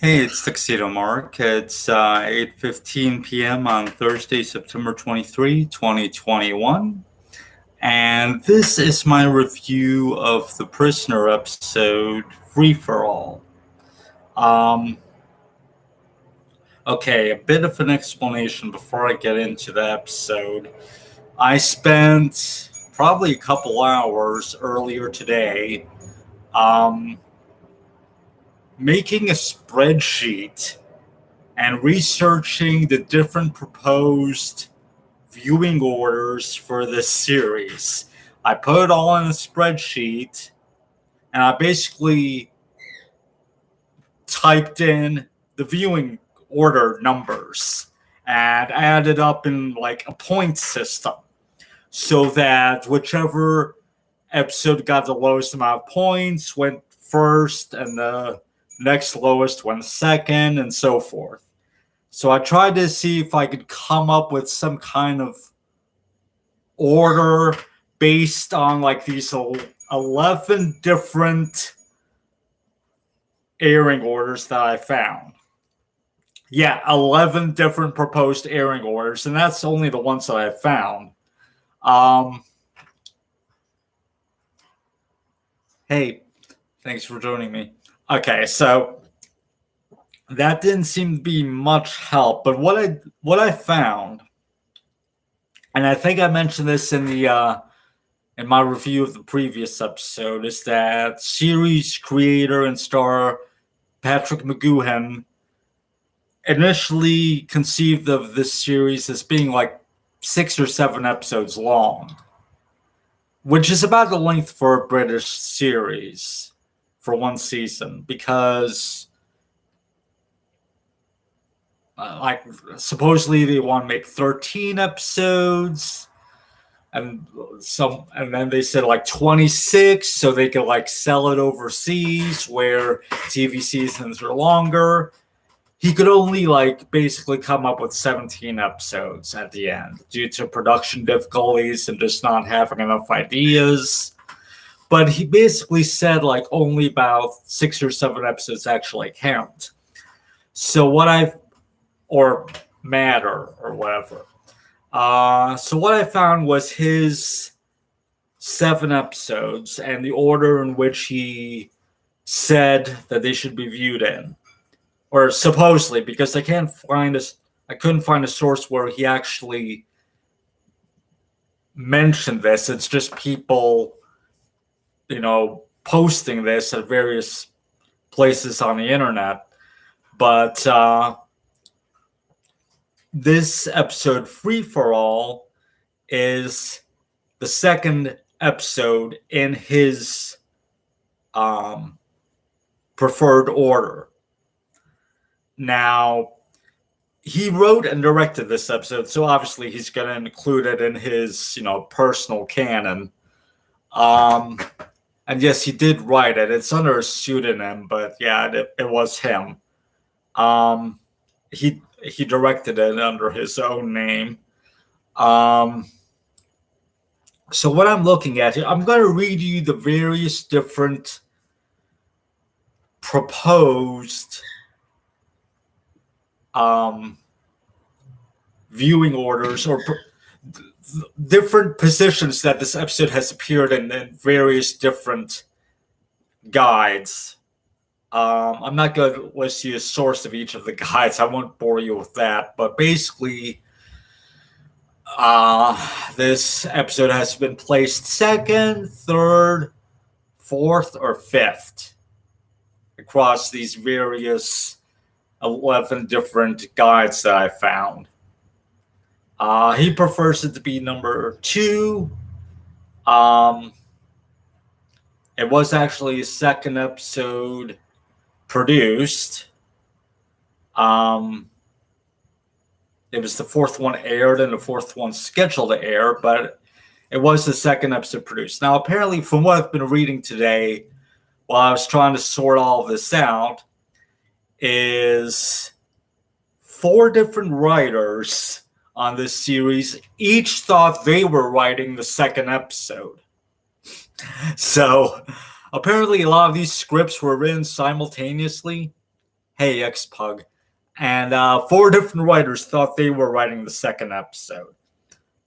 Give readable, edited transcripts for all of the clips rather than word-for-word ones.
Hey, it's Tuxedo Mark. It's 8:15 p.m. on Thursday, September 23, 2021. And this is my review of the Prisoner episode, Free for All. Um, okay, a bit of an explanation before I get into the episode. I spent probably a couple hours earlier today um, making a spreadsheet and researching the different proposed viewing orders for this series. I put it all in a spreadsheet and I basically typed in the viewing order numbers and added up in like a point system so that whichever episode got the lowest amount of points went first and the next lowest went second and so forth. So I tried to see if I could come up with some kind of order based on like these 11 different airing orders that I found. Yeah, 11 different proposed airing orders, and that's only the ones that I found. Um, hey, thanks for joining me. Okay, so that didn't seem to be much help, but what I found, and I think I mentioned this in my review of the previous episode, is that series creator and star Patrick McGoohan initially conceived of this series as being like 6 or 7 episodes long, which is about the length for a British series for one season, because like supposedly they want to make 13 episodes and then they said like 26 so they could like sell it overseas where TV seasons are longer. He could only like basically come up with 17 episodes at the end due to production difficulties and just not having enough ideas. But he basically said like only about 6 or 7 episodes actually count. So what I or matter or whatever. So what I found was his 7 episodes and the order in which he said that they should be viewed in, or supposedly, because I couldn't find a source where he actually mentioned this. It's just people, posting this at various places on the internet. But this episode, Free for All, is the second episode in his preferred order. Now, he wrote and directed this episode, so obviously he's going to include it in his, personal canon. And yes, he did write it. It's under a pseudonym, but yeah, it was him. He directed it under his own name. So what I'm looking at here, I'm going to read you the various different proposed viewing orders or different positions that this episode has appeared in various different guides. I'm not going to list you a source of each of the guides. I won't bore you with that. But basically, this episode has been placed second, third, fourth, or fifth across these various 11 different guides that I found. He prefers it to be number 2. It was actually a second episode produced. It was the fourth one aired and the fourth one scheduled to air, but it was the second episode produced. Now, apparently, from what I've been reading today, while I was trying to sort all of this out, is 4 different writers on this series each thought they were writing the second episode. So apparently a lot of these scripts were written simultaneously, Hey X-Pug. And 4 different writers thought they were writing the second episode.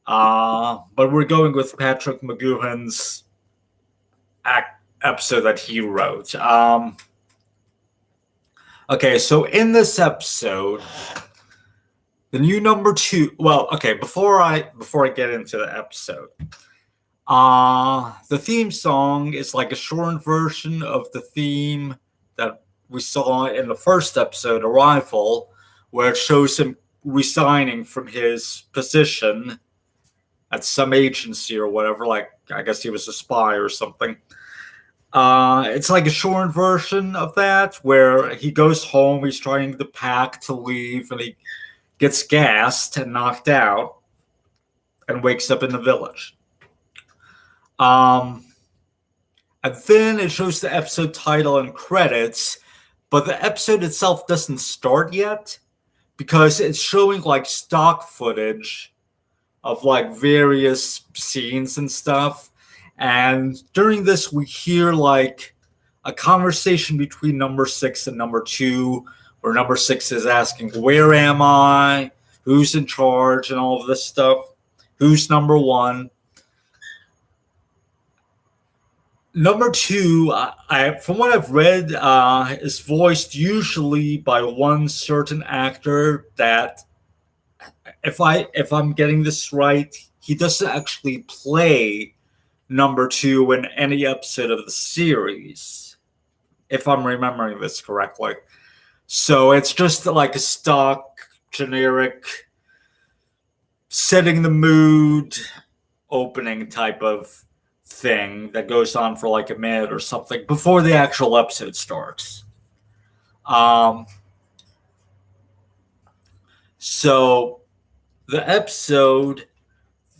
But we're going with Patrick McGoohan's episode that he wrote. Okay, so in this episode, the new number 2. Well, okay, before I get into the episode, the theme song is like a shortened version of the theme that we saw in the first episode, Arrival, where it shows him resigning from his position at some agency or whatever. Like, I guess he was a spy or something. It's like a shortened version of that, where he goes home, he's trying to pack to leave, and he gets gassed and knocked out and wakes up in the village. And then it shows the episode title and credits, but the episode itself doesn't start yet because it's showing like stock footage of like various scenes and stuff. And during this, we hear like a conversation between number 6 and number 2, where number 6 is asking, "Where am I? Who's in charge?" and all of this stuff. Who's number 1? Number 2, from what I've read, is voiced usually by one certain actor that, if I'm getting this right, he doesn't actually play number 2 in any episode of the series, if I'm remembering this correctly. So it's just like a stock, generic, setting the mood, opening type of thing that goes on for like a minute or something before the actual episode starts. So the episode,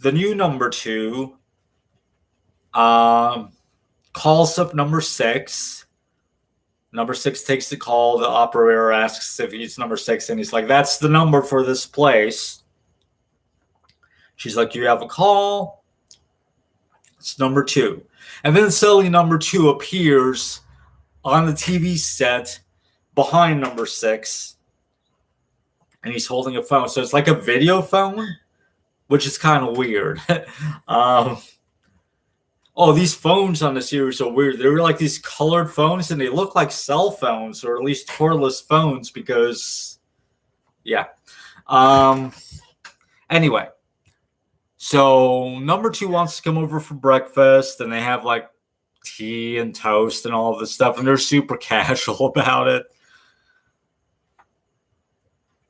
the new number 2, calls up number 6. Number 6 takes the call. The operator asks if he's number 6, and he's like, "That's the number for this place." She's like, "You have a call?" It's number 2. And then suddenly number 2 appears on the TV set behind number 6, and he's holding a phone. So it's like a video phone, which is kind of weird. These phones on the series are weird. They're like these colored phones, and they look like cell phones, or at least cordless phones, because, yeah. Anyway, so number 2 wants to come over for breakfast, and they have like tea and toast and all of this stuff, and they're super casual about it.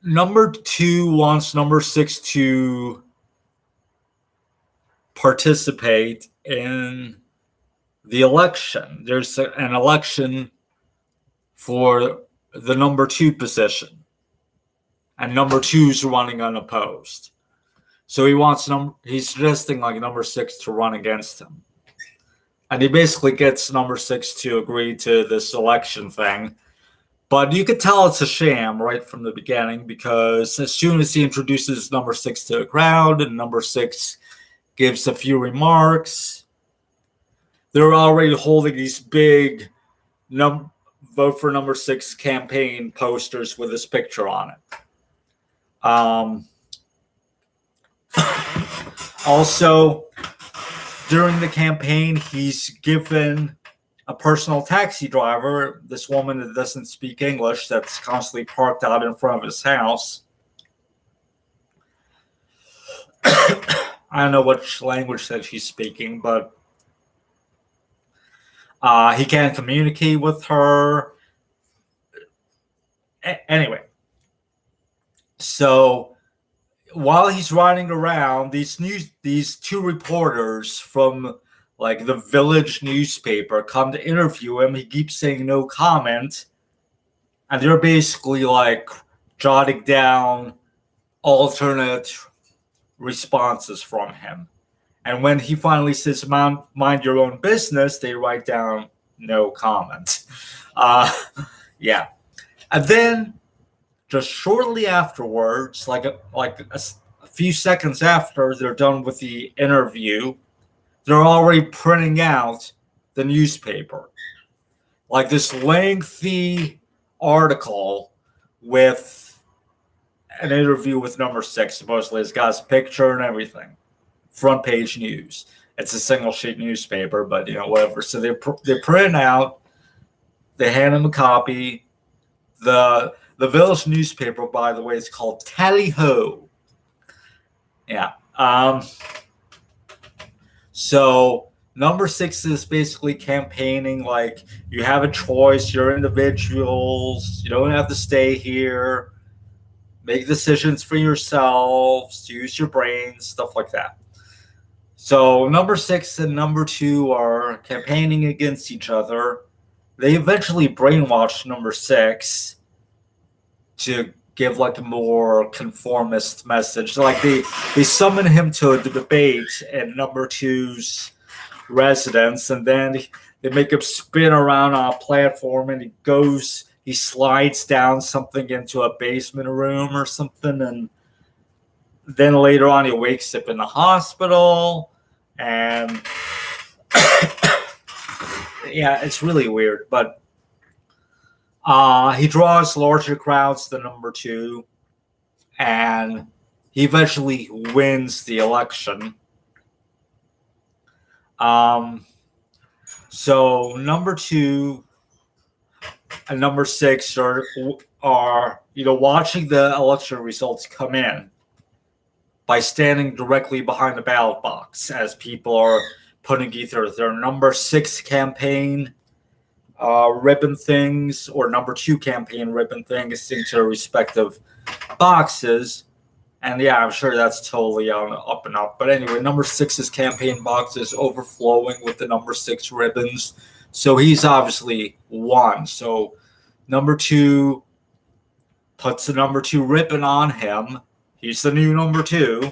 Number 2 wants number 6 to participate in the election. There's an election for the number 2 position, and number 2's running unopposed. So he's suggesting like number 6 to run against him. And he basically gets number 6 to agree to this election thing. But you could tell it's a sham right from the beginning, because as soon as he introduces number 6 to the crowd and number 6 gives a few remarks, they're already holding these big vote for number 6 campaign posters with his picture on it. Also, during the campaign, he's given a personal taxi driver, this woman that doesn't speak English, that's constantly parked out in front of his house. I don't know which language that she's speaking, but he can't communicate with her. Anyway, so while he's riding around, these 2 reporters from like the village newspaper come to interview him. He keeps saying no comment, and they're basically like jotting down alternate responses from him. And when he finally says, "Mind your own business," they write down no comment. Yeah. And then just shortly afterwards, like a few seconds after they're done with the interview, they're already printing out the newspaper. Like this lengthy article with an interview with number 6. Supposedly, it's got his picture and everything. Front page news. It's a single sheet newspaper, but whatever. So they print out. They hand him a copy. The village newspaper, by the way, is called Tally Ho. Yeah. So number 6 is basically campaigning like you have a choice. You're individuals. You don't have to stay here. Make decisions for yourselves. Use your brains. Stuff like that. So number 6 and number 2 are campaigning against each other. They eventually brainwash number 6 to give like a more conformist message. Like they summon him to a debate in number 2's residence, and then they make him spin around on a platform, and he slides down something into a basement room or something, and then later on he wakes up in the hospital, and yeah, it's really weird, but he draws larger crowds than number 2, and he eventually wins the election. So number 2 and number 6 are watching the election results come in by standing directly behind the ballot box as people are putting either their number 6 campaign ribbon things or number 2 campaign ribbon things into their respective boxes. And yeah, I'm sure that's totally on up and up. But anyway, number 6's campaign box is overflowing with the number 6 ribbons. So he's obviously won. So number 2 puts the number 2 ribbon on him. He's the new number 2.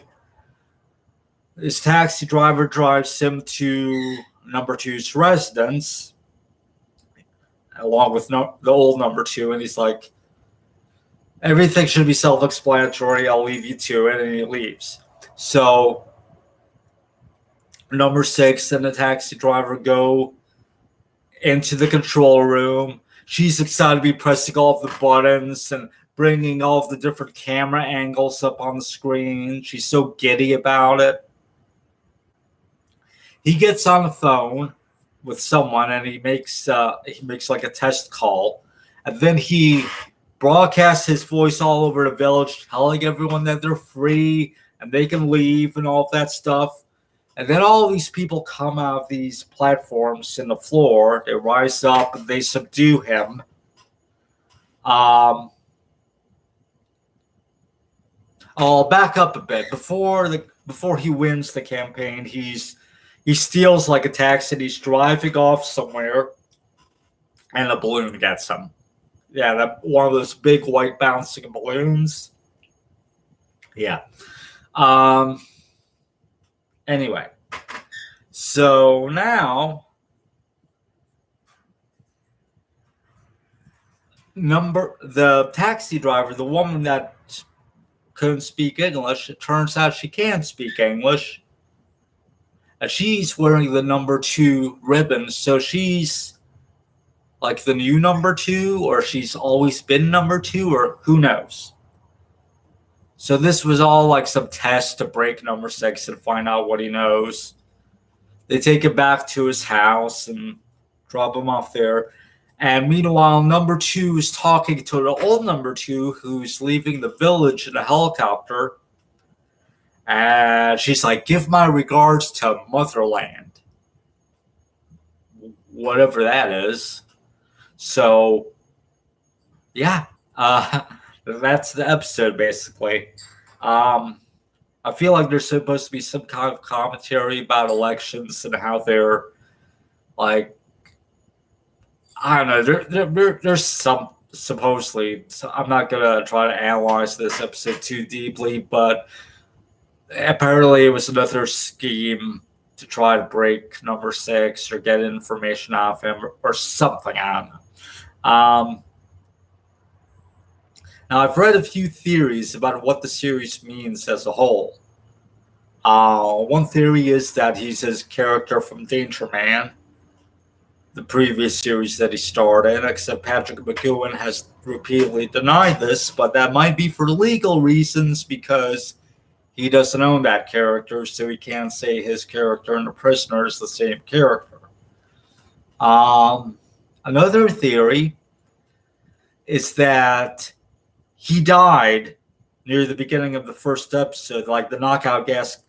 His taxi driver drives him to number 2's residence, along with the old number 2, and he's like, everything should be self-explanatory. I'll leave you to it, and he leaves. So number 6 and the taxi driver go into the control room. She's excited to be pressing all of the buttons and bringing all of the different camera angles up on the screen. She's so giddy about it. He gets on the phone with someone, and he makes like a test call, and then he broadcasts his voice all over the village, telling everyone that they're free and they can leave and all of that stuff. And then all these people come out of these platforms in the floor. They rise up and they subdue him. I'll back up a bit. Before he wins the campaign, he steals like a taxi and he's driving off somewhere, and a balloon gets him. Yeah, that one of those big white bouncing balloons. Yeah. Anyway, so now the taxi driver, the woman that couldn't speak English, it turns out she can speak English. And she's wearing the number 2 ribbon, so she's like the new number 2, or she's always been number 2, or who knows. So this was all like some test to break number 6 and find out what he knows. They take him back to his house and drop him off there. And meanwhile, number 2 is talking to the old number 2 who's leaving the village in a helicopter. And she's like, give my regards to Motherland. Whatever that is. So, yeah, that's the episode, basically. I feel like there's supposed to be some kind of commentary about elections and how they're, like, I don't know, there's some, supposedly, so I'm not going to try to analyze this episode too deeply, but apparently it was another scheme to try to break number 6 or get information off him or something. I don't know. Now, I've read a few theories about what the series means as a whole. One theory is that he's his character from Danger Man. the previous series that he starred in, except Patrick McGowan has repeatedly denied this, but that might be for legal reasons because he doesn't own that character, so he can't say his character in The Prisoner is the same character. Another theory is that he died near the beginning of the first episode, like the knockout gas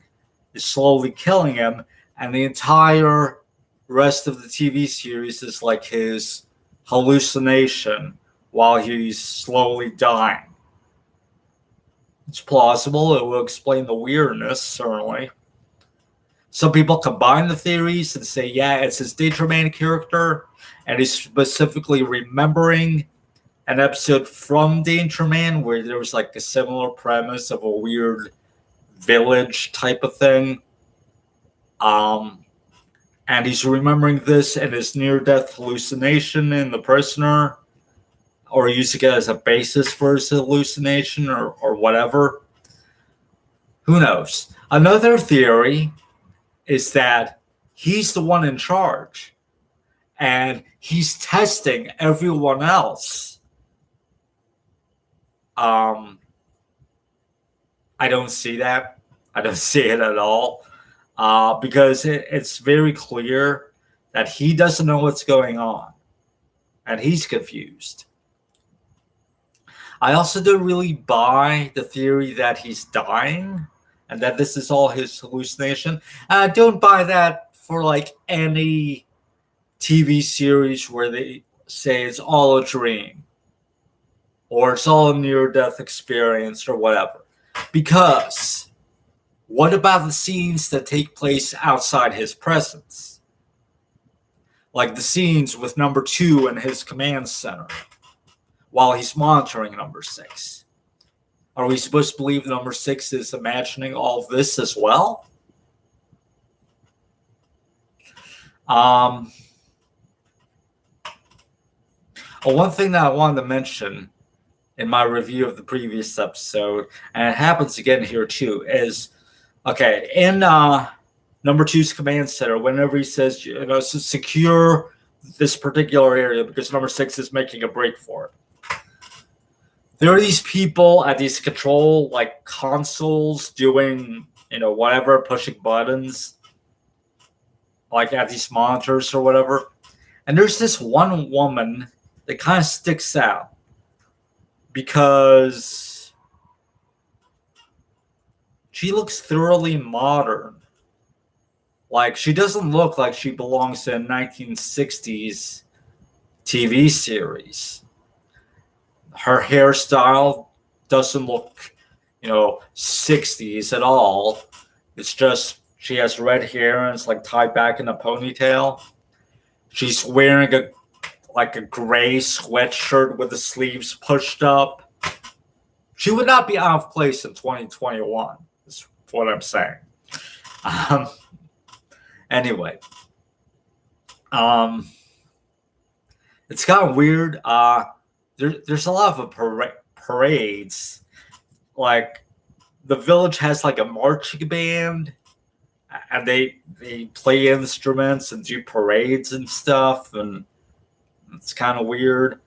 is slowly killing him, and the entire rest of the TV series is like his hallucination while he's slowly dying. It's plausible. It will explain the weirdness, certainly. Some people combine the theories and say, yeah, it's his Danger Man character, and he's specifically remembering an episode from Danger Man where there was like a similar premise of a weird village type of thing. And he's remembering this and his near-death hallucination in The Prisoner, or using it as a basis for his hallucination, or whatever. Who knows? Another theory is that he's the one in charge, and he's testing everyone else. I don't see that. I don't see it at all. Because it's very clear that he doesn't know what's going on, and he's confused. I also don't really buy the theory that he's dying and that this is all his hallucination. I don't buy that for like any TV series where they say it's all a dream or it's all a near-death experience or whatever. Because what about the scenes that take place outside his presence? Like the scenes with number 2 in his command center while he's monitoring number 6. Are we supposed to believe number 6 is imagining all of this as well? One thing that I wanted to mention in my review of the previous episode, and it happens again here too, is okay, in number 2's command center, whenever he says, secure this particular area because number 6 is making a break for it. There are these people at these control like consoles doing, whatever, pushing buttons, like at these monitors or whatever. And there's this one woman that kind of sticks out because she looks thoroughly modern. Like, she doesn't look like she belongs to a 1960s TV series. Her hairstyle doesn't look, 60s at all. It's just she has red hair and it's like tied back in a ponytail. She's wearing a gray sweatshirt with the sleeves pushed up. She would not be out of place in 2021, is what I'm saying. Anyway, it's kind of weird. There's a lot of parades. Like, the village has like a marching band, and they play instruments and do parades and stuff, and it's kind of weird.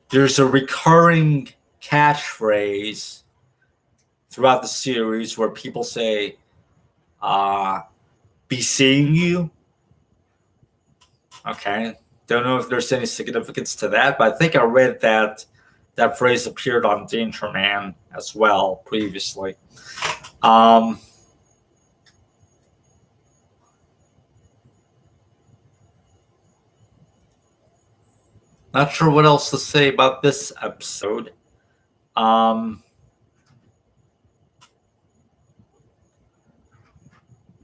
There's a recurring catchphrase throughout the series where people say, be seeing you. Okay. Don't know if there's any significance to that, but I think I read that phrase appeared on Danger Man as well previously. Not sure what else to say about this episode.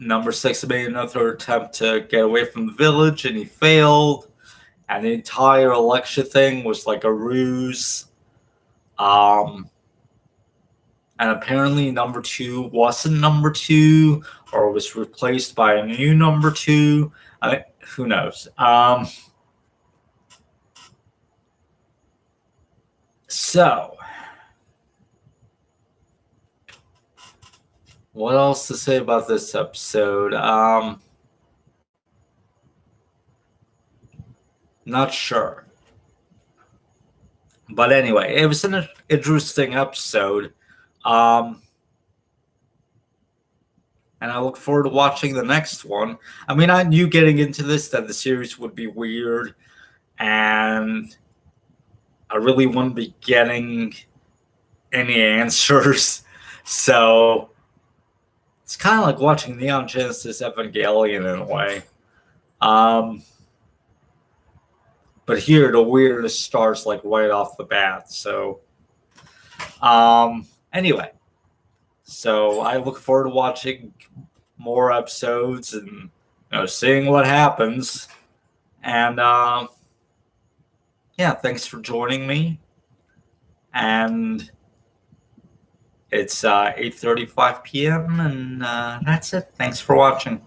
Number 6 made another attempt to get away from the village, and he failed. And the entire election thing was like a ruse. And apparently number 2 wasn't number 2, or was replaced by a new number 2. Who knows? So, what else to say about this episode? Not sure. But anyway, it was an interesting episode. And I look forward to watching the next one. I mean, I knew getting into this that the series would be weird, and I really wouldn't be getting any answers. So it's kind of like watching Neon Genesis Evangelion in a way. But here the weirdest starts like right off the bat. So anyway, so I look forward to watching more episodes and seeing what happens. And yeah, thanks for joining me. And it's 8:35 p.m. and that's it. Thanks for watching.